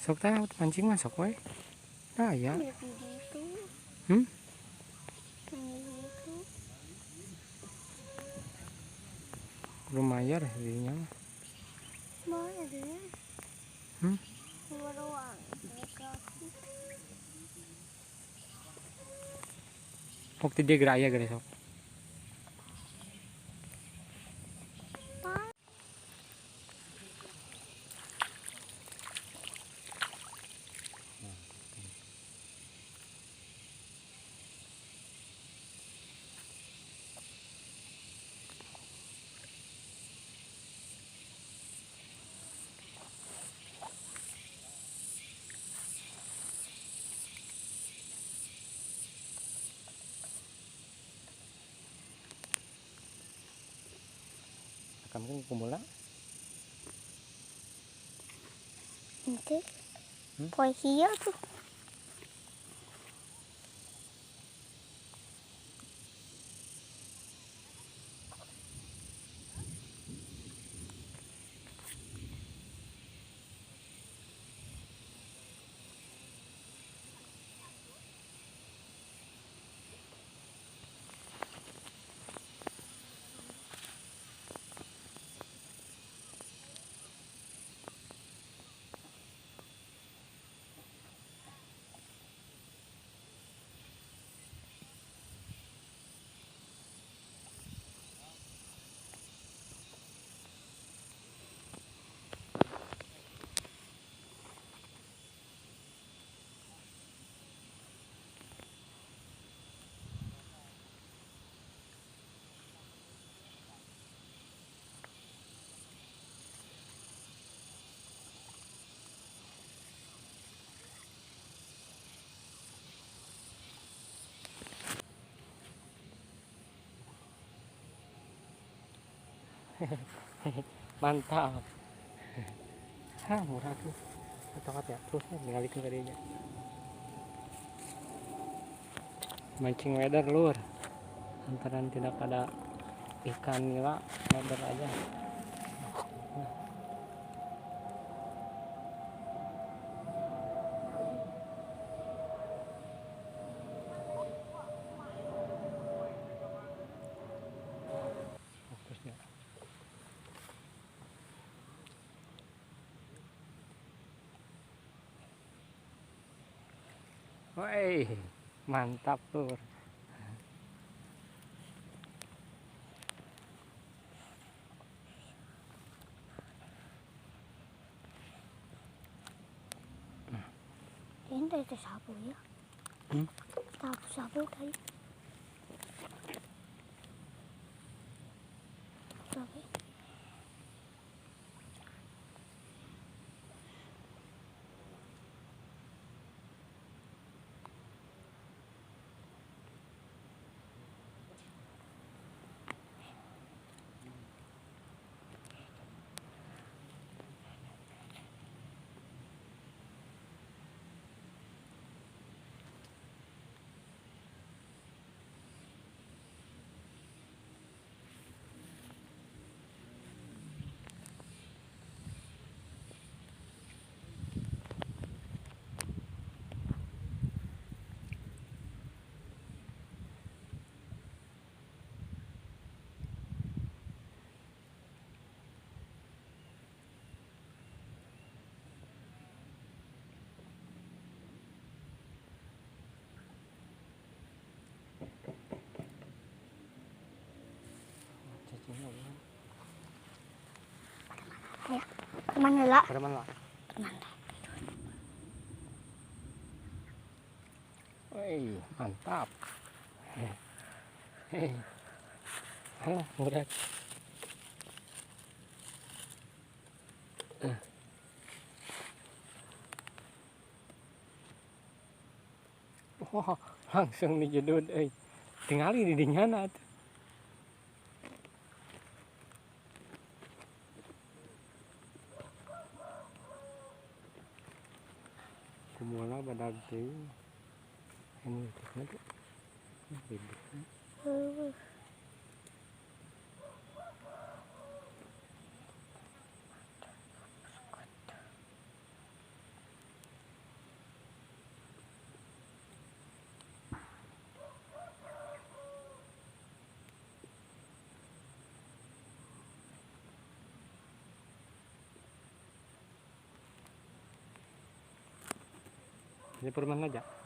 Sok tah mancing mah sok we. Nah ya. Ada di situ. Hmm? Ada di situ. Belum bayar dirinya mah. Mana dia? Hmm? Keluar doang. Ini gratis. Waktu dia gerak ya gede sok. Mana? Kamu kumula. Nanti. Hmm? Poesia tuh. Mantap. Hah, murah tuh. Tokat ya, terus ngalikin ke dia. Mancing weather lur. Lantaran tidak ada ikan nila, weather aja. Fokusnya. Woi, mantap lur. Ini dari sapu ya. Hmm? Sapu tadi. Tapi ayo, kemana lah? Pada mana? Kemana? Woi, mantap. Hei. Hah, murah. Wah, langsung dijedot tingali di dinyana tuh. Kumula badag teh. Ini tikna tuh. Bibitnya. Ini permen aja.